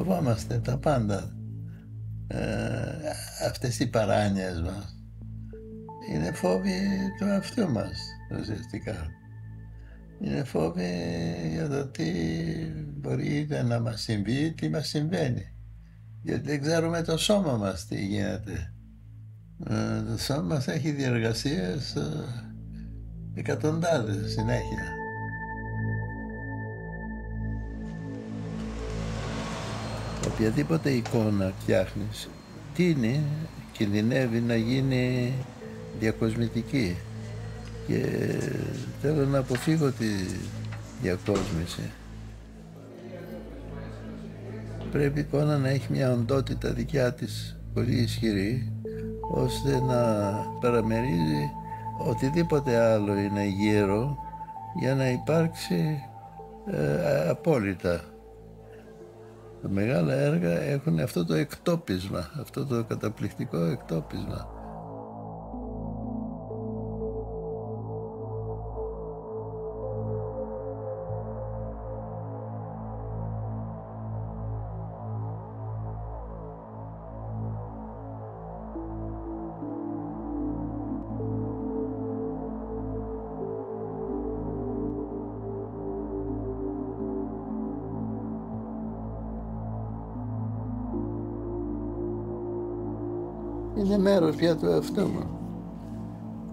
Φοβόμαστε τα πάντα. Αυτές οι παράνοιες μας είναι φόβοι του εαυτού μας ουσιαστικά. Είναι φόβοι για το τι μπορεί να μας συμβεί, τι μας συμβαίνει. Γιατί δεν ξέρουμε το σώμα μας τι γίνεται. Το σώμα μας έχει διεργασίες εκατοντάδες συνέχεια. Οποιαδήποτε εικόνα φτιάχνεις, κινδυνεύει να γίνει διακοσμητική και θέλω να αποφύγω τη διακόσμηση. Πρέπει η εικόνα να έχει μια οντότητα δικιά της πολύ ισχυρή, ώστε να παραμερίζει οτιδήποτε άλλο είναι γύρω για να υπάρξει απόλυτα. Τα μεγάλα έργα έχουν αυτό το εκτόπισμα, αυτό το καταπληκτικό εκτόπισμα. Είναι μέρος πια του εαυτού μου.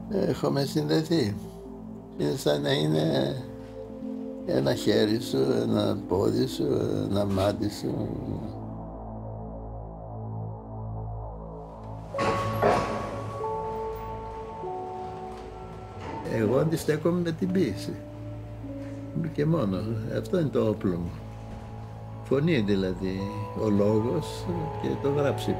Έχουμε συνδεθεί. Είναι σαν να είναι ένα χέρι σου, ένα πόδι σου, ένα μάτι σου. Εγώ αντιστέκομαι με την ποίηση. Και μόνο. Αυτό είναι το όπλο μου. Φωνή δηλαδή, ο λόγος και το γράψιμο.